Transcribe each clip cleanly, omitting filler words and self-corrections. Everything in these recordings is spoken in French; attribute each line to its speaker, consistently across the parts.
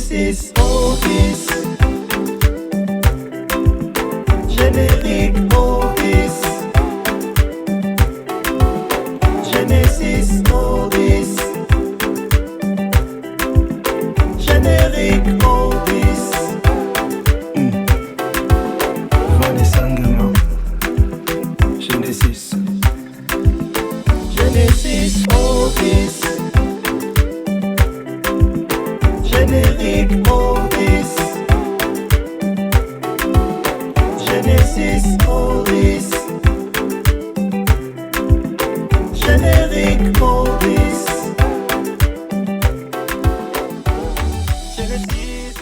Speaker 1: Genesis Otis, générique Otis, Genesis Otis, générique Otis. Vanessa Ngama, Genesis, Genesis Otis, générique Otis, Genesis Otis, générique Otis, Genesis.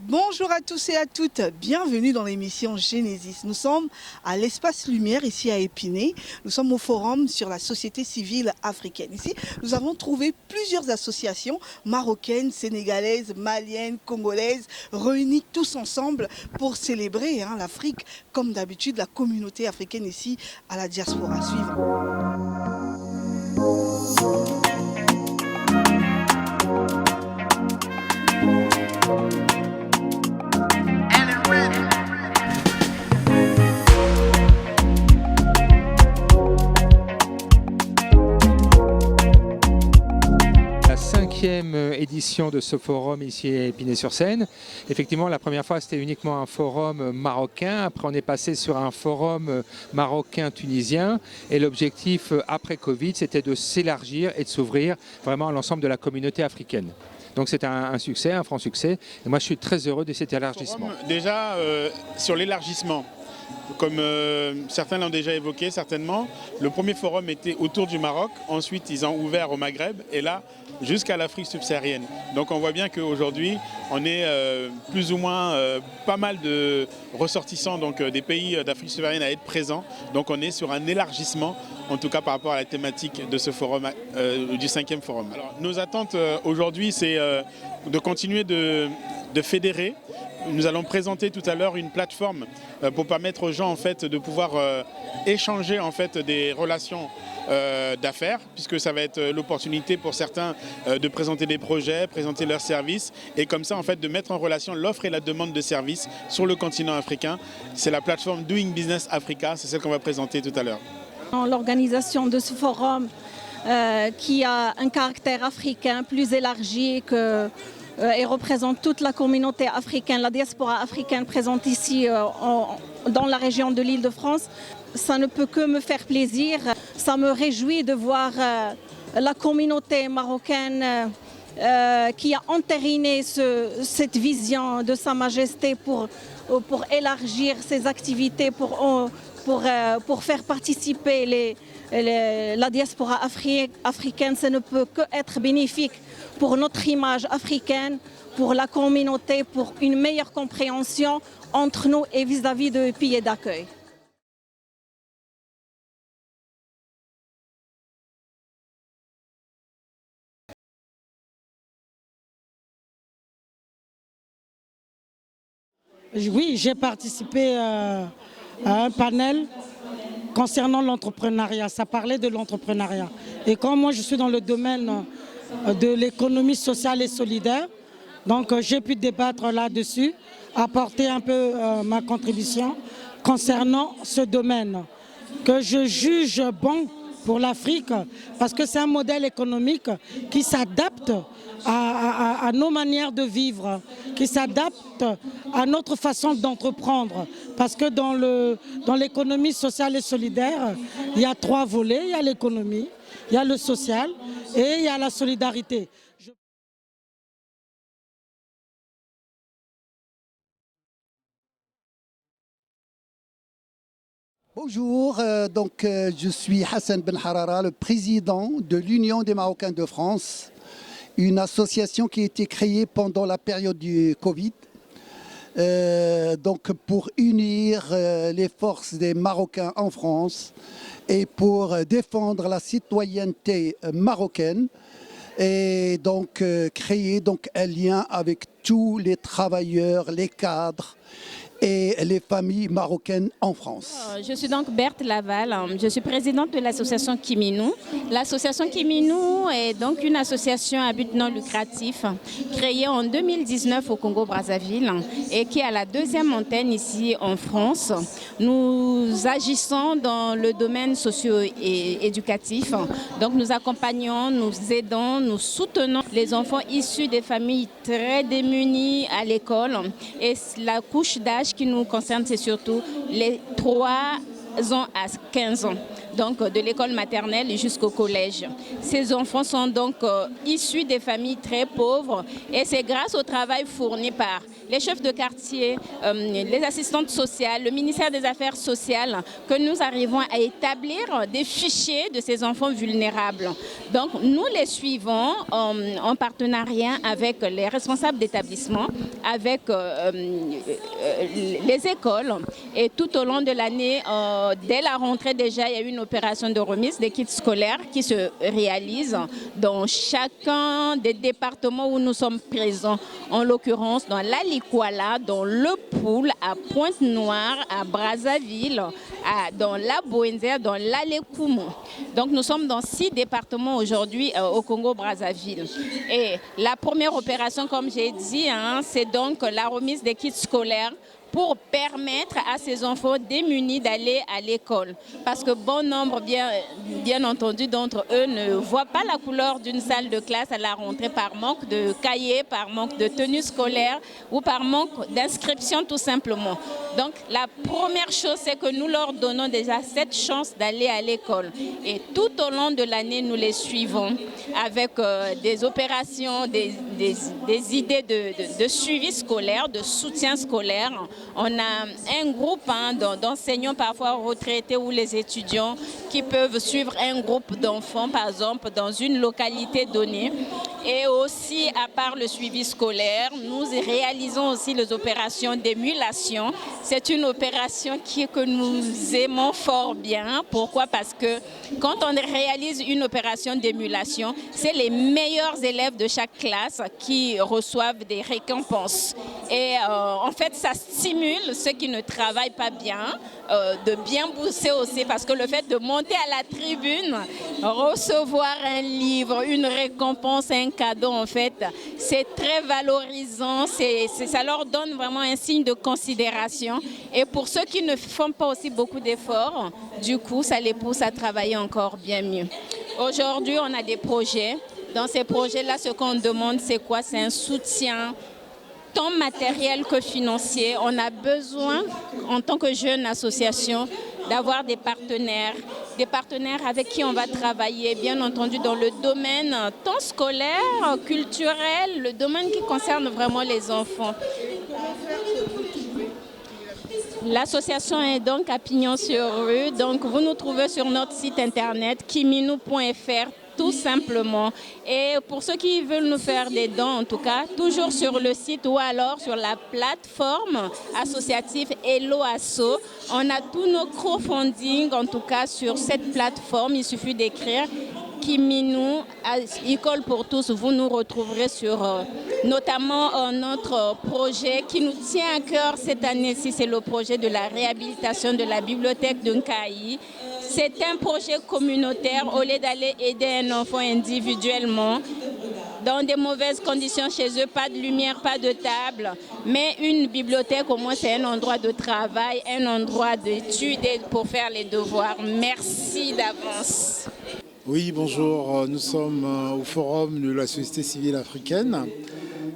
Speaker 2: Bonjour à tous et à toutes, bienvenue dans l'émission Genesis. Nous sommes à l'Espace Lumière ici à Épinay. Nous sommes au forum sur la société civile africaine. Ici, nous avons trouvé plusieurs associations marocaines, sénégalaises, maliennes, congolaises, réunies tous ensemble pour célébrer l'Afrique. Comme d'habitude, la communauté africaine ici à la diaspora. Suivre.
Speaker 3: La 5e édition de ce forum ici à Épinay-sur-Seine. Effectivement, la première fois, c'était uniquement un forum marocain. Après, on est passé sur un forum marocain-tunisien. Et l'objectif, après Covid, c'était de s'élargir et de s'ouvrir vraiment à l'ensemble de la communauté africaine. Donc c'est un succès, un franc succès. Et moi, je suis très heureux de cet élargissement.
Speaker 4: Déjà, sur l'élargissement, comme certains l'ont déjà évoqué certainement, le premier forum était autour du Maroc, ensuite ils ont ouvert au Maghreb et là jusqu'à l'Afrique subsaharienne. Donc on voit bien qu'aujourd'hui on est plus ou moins pas mal de ressortissants des pays d'Afrique subsaharienne à être présents. Donc on est sur un élargissement, en tout cas par rapport à la thématique de ce forum, du 5e forum. Alors, nos attentes aujourd'hui, c'est de continuer de fédérer. Nous allons présenter tout à l'heure une plateforme pour permettre aux gens en fait, de pouvoir échanger en fait, des relations d'affaires, puisque ça va être l'opportunité pour certains de présenter des projets, présenter leurs services, et comme ça en fait, de mettre en relation l'offre et la demande de services sur le continent africain. C'est la plateforme Doing Business Africa, c'est celle qu'on va présenter tout à l'heure.
Speaker 5: L'organisation de ce forum qui a un caractère africain plus élargi et représente toute la communauté africaine, la diaspora africaine présente ici dans la région de l'Île-de-France. Ça ne peut que me faire plaisir. Ça me réjouit de voir la communauté marocaine qui a entériné cette vision de Sa Majesté pour élargir ses activités, pour faire participer la diaspora africaine. Ça ne peut qu'être bénéfique pour notre image africaine, pour la communauté, pour une meilleure compréhension entre nous et vis-à-vis de pays d'accueil.
Speaker 6: Oui, j'ai participé à un panel concernant l'entrepreneuriat. Ça parlait de l'entrepreneuriat. Et comme moi, je suis dans le domaine de l'économie sociale et solidaire, donc j'ai pu débattre là-dessus, apporter un peu ma contribution concernant ce domaine que je juge bon pour l'Afrique parce que c'est un modèle économique qui s'adapte à nos manières de vivre, qui s'adapte à notre façon d'entreprendre. Parce que dans l'économie sociale et solidaire, il y a 3 volets. Il y a l'économie, il y a le social et il y a la solidarité.
Speaker 7: Bonjour, je suis Hassan Ben Harara, le président de l'Union des Marocains de France, une association qui a été créée pendant la période du Covid, pour unir les forces des Marocains en France et pour défendre la citoyenneté marocaine et créer un lien avec tous les travailleurs, les cadres et les familles marocaines en France.
Speaker 8: Je suis donc Berthe Laval, je suis présidente de l'association Kiminou. L'association Kiminou est donc une association à but non lucratif créée en 2019 au Congo-Brazzaville et qui a la deuxième antenne ici en France. Nous agissons dans le domaine socio-éducatif, donc nous accompagnons, nous aidons, nous soutenons les enfants issus des familles très démunies à l'école et la couche d'âge qui nous concerne, c'est surtout les 3 ans à 15 ans, donc de l'école maternelle jusqu'au collège. Ces enfants sont donc issus des familles très pauvres et c'est grâce au travail fourni par les chefs de quartier, les assistantes sociales, le ministère des Affaires sociales que nous arrivons à établir des fichiers de ces enfants vulnérables. Donc nous les suivons en partenariat avec les responsables d'établissement, avec les écoles et tout au long de l'année, dès la rentrée déjà, il y a eu une opération de remise des kits scolaires qui se réalise dans chacun des départements où nous sommes présents, en l'occurrence dans l'Alikwala, dans le Poul, à Pointe-Noire, à Brazzaville, dans la Boenzer, dans l'Alekoumou. Donc nous sommes dans 6 départements aujourd'hui au Congo-Brazzaville. Et la première opération, comme j'ai dit, c'est donc la remise des kits scolaires pour permettre à ces enfants démunis d'aller à l'école. Parce que bon nombre, bien entendu, d'entre eux ne voient pas la couleur d'une salle de classe à la rentrée par manque de cahiers, par manque de tenue scolaire ou par manque d'inscription tout simplement. Donc la première chose, c'est que nous leur donnons déjà cette chance d'aller à l'école. Et tout au long de l'année, nous les suivons avec des opérations, des idées de suivi scolaire, de soutien scolaire. On a un groupe d'enseignants parfois retraités ou les étudiants qui peuvent suivre un groupe d'enfants, par exemple, dans une localité donnée. Et aussi, à part le suivi scolaire, nous réalisons aussi les opérations d'émulation. C'est une opération que nous aimons fort bien. Pourquoi? Parce que quand on réalise une opération d'émulation, c'est les meilleurs élèves de chaque classe qui reçoivent des récompenses. Et en fait, ça stimule ceux qui ne travaillent pas bien, de bien bosser aussi, parce que le fait de monter à la tribune, recevoir un livre, une récompense, un cadeau, en fait, c'est très valorisant, ça leur donne vraiment un signe de considération. Et pour ceux qui ne font pas aussi beaucoup d'efforts, du coup, ça les pousse à travailler encore bien mieux. Aujourd'hui, on a des projets. Dans ces projets-là, ce qu'on demande, c'est quoi? C'est un soutien tant matériel que financier. On a besoin, en tant que jeune association, d'avoir des partenaires avec qui on va travailler, bien entendu, dans le domaine tant scolaire, culturel, le domaine qui concerne vraiment les enfants. L'association est donc à Pignon-sur-Rue. Donc vous nous trouvez sur notre site internet kiminou.fr tout simplement. Et pour ceux qui veulent nous faire des dons, en tout cas, toujours sur le site ou alors sur la plateforme associative Hello Asso. On a tous nos crowdfunding, en tout cas, sur cette plateforme. Il suffit d'écrire Kiminou, École pour tous. Vous nous retrouverez sur notamment notre projet qui nous tient à cœur cette année-ci. C'est le projet de la réhabilitation de la bibliothèque de Nkaï. C'est un projet communautaire. Au lieu d'aller aider un enfant individuellement, dans des mauvaises conditions chez eux, pas de lumière, pas de table, mais une bibliothèque, au moins, c'est un endroit de travail, un endroit d'études pour faire les devoirs. Merci d'avance.
Speaker 9: Oui, bonjour. Nous sommes au forum de la société civile africaine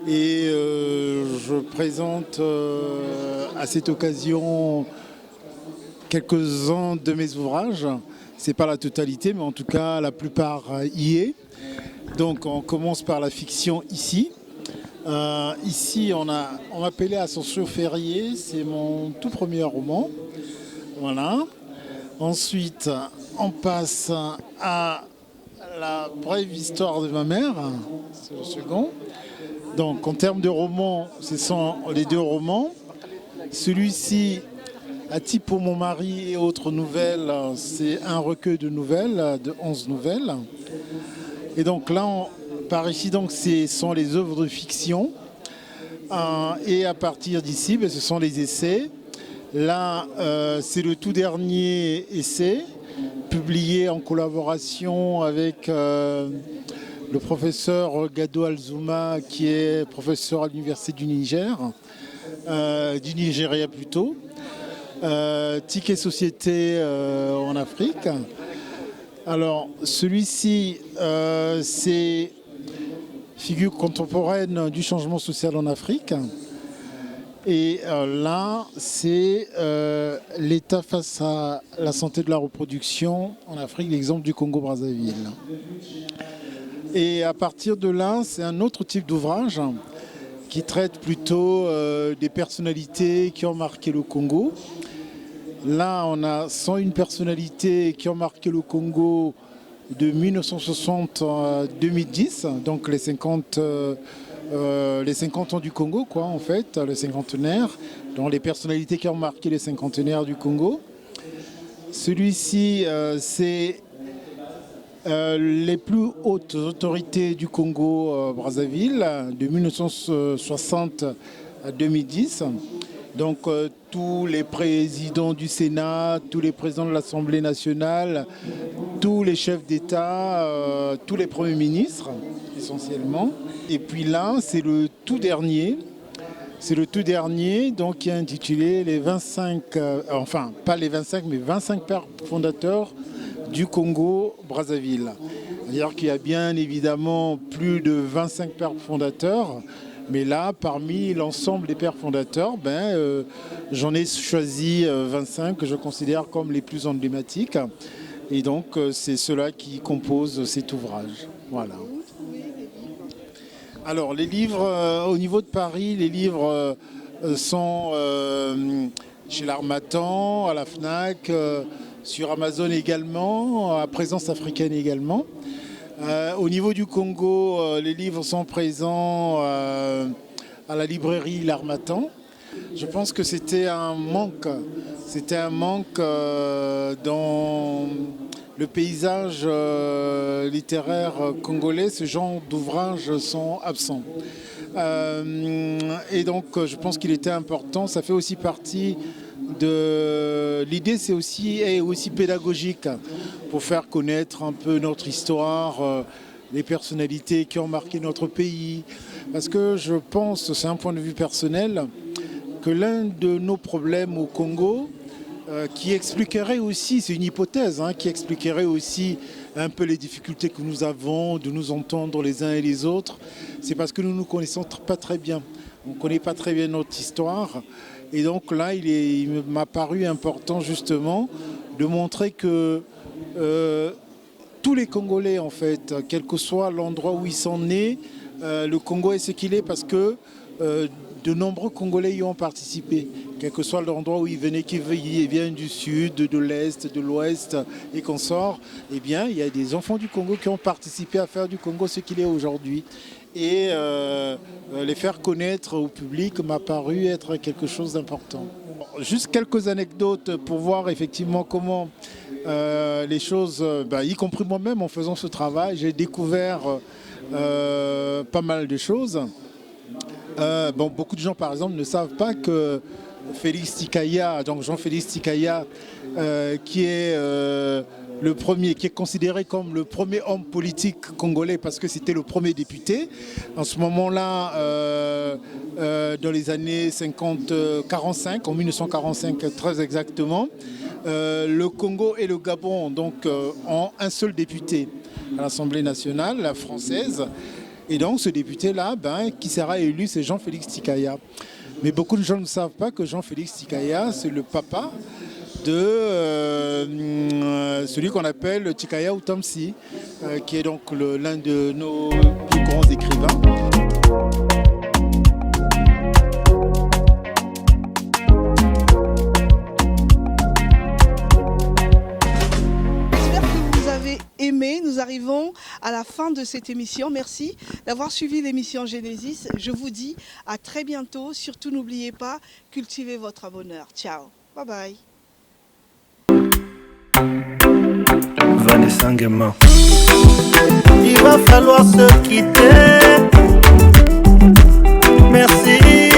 Speaker 9: et je présente à cette occasion quelques-uns de mes ouvrages. Ce n'est pas la totalité, mais en tout cas, la plupart y est. Donc, on commence par la fiction ici. Ici, on m'appelait Ascension Ferrier, c'est mon tout premier roman. Voilà. Ensuite, on passe à la brève histoire de ma mère, c'est le second. Donc, en termes de romans, ce sont les 2 romans. Celui-ci, À type pour mon mari et autres nouvelles, c'est un recueil de nouvelles, de 11 nouvelles. Et donc là, par ici, donc, ce sont les œuvres de fiction. Et à partir d'ici, ce sont les essais. Là, c'est le tout dernier essai, publié en collaboration avec le professeur Gado Alzouma, qui est professeur à l'Université du Nigeria plutôt. Ticket Société en Afrique. Alors, celui-ci, c'est figure contemporaine du changement social en Afrique. Et là, c'est l'état face à la santé de la reproduction en Afrique, l'exemple du Congo-Brazzaville. Et à partir de là, c'est un autre type d'ouvrage qui traite plutôt des personnalités qui ont marqué le Congo. Là, on a 101 personnalités qui ont marqué le Congo de 1960 à 2010, donc les 50 ans du Congo, quoi, en fait, le cinquantenaire, donc les personnalités qui ont marqué les cinquantenaires du Congo. Celui-ci, c'est les plus hautes autorités du Congo-Brazzaville, de 1960 à 2010. Donc tous les présidents du Sénat, tous les présidents de l'Assemblée nationale, tous les chefs d'État, tous les premiers ministres essentiellement. Et puis là, c'est le tout dernier. C'est le tout dernier, donc qui est intitulé les 25, enfin pas les 25, mais 25 pères fondateurs du Congo-Brazzaville. C'est-à-dire qu'il y a bien évidemment plus de 25 pères fondateurs. Mais là, parmi l'ensemble des pères fondateurs, j'en ai choisi 25 que je considère comme les plus emblématiques. Et donc, c'est ceux-là qui composent cet ouvrage. Voilà. Alors, les livres, au niveau de Paris, les livres sont chez l'Harmattan, à la FNAC, sur Amazon également, à Présence africaine également. Au niveau du Congo, les livres sont présents à la librairie L'Harmattan. Je pense que c'était un manque. C'était un manque dans le paysage littéraire congolais. Ce genre d'ouvrages sont absents. Et donc, je pense qu'il était important. Ça fait aussi partie de... L'idée, c'est aussi pédagogique pour faire connaître un peu notre histoire, les personnalités qui ont marqué notre pays. Parce que je pense, c'est un point de vue personnel, que l'un de nos problèmes au Congo, qui expliquerait aussi, c'est une hypothèse, qui expliquerait aussi un peu les difficultés que nous avons de nous entendre les uns et les autres, c'est parce que nous ne nous connaissons pas très bien. On ne connaît pas très bien notre histoire. Et donc là, il m'a paru important justement de montrer que tous les Congolais, en fait, quel que soit l'endroit où ils sont nés, le Congo est ce qu'il est parce que de nombreux Congolais y ont participé, quel que soit l'endroit où ils venaient, qu'ils viennent du sud, de l'est, de l'ouest et qu'on sort, eh bien, il y a des enfants du Congo qui ont participé à faire du Congo ce qu'il est aujourd'hui. Et les faire connaître au public m'a paru être quelque chose d'important. Juste quelques anecdotes pour voir effectivement comment les choses, y compris moi-même en faisant ce travail, j'ai découvert pas mal de choses. Beaucoup de gens par exemple ne savent pas que Félix Tikaya, donc Jean-Félix Tikaya, qui est le premier, qui est considéré comme le premier homme politique congolais parce que c'était le premier député. En ce moment-là, dans les années 45, en 1945 très exactement, le Congo et le Gabon donc, ont un seul député à l'Assemblée nationale, la française. Et donc ce député-là, qui sera élu, c'est Jean-Félix Tikaya. Mais beaucoup de gens ne savent pas que Jean-Félix Tikaya, c'est le papa de celui qu'on appelle Tikaya Utamsi, qui est donc l'un de nos plus grands écrivains.
Speaker 2: Aimé, nous arrivons à la fin de cette émission. Merci d'avoir suivi l'émission Genesis. Je vous dis à très bientôt. Surtout, n'oubliez pas, cultivez votre bonheur. Ciao. Bye bye.
Speaker 1: Vanessa Nguema. Il va falloir se quitter. Merci.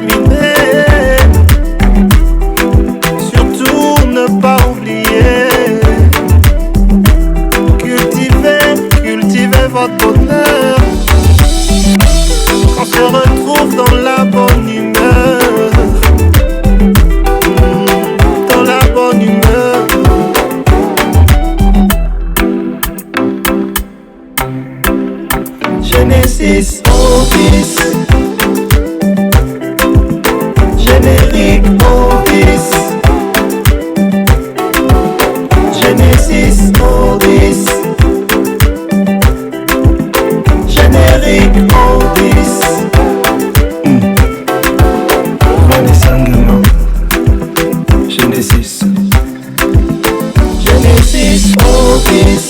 Speaker 1: déterminé. Surtout ne pas oublier. Cultivez votre bonheur. On se retrouve dans la bonne humeur. Dans la bonne humeur. Genesis Orbis. Générique Orbis. Genesis Orbis. Générique Orbis. Vanessa Nguema. Genesis. Genesis Orbis.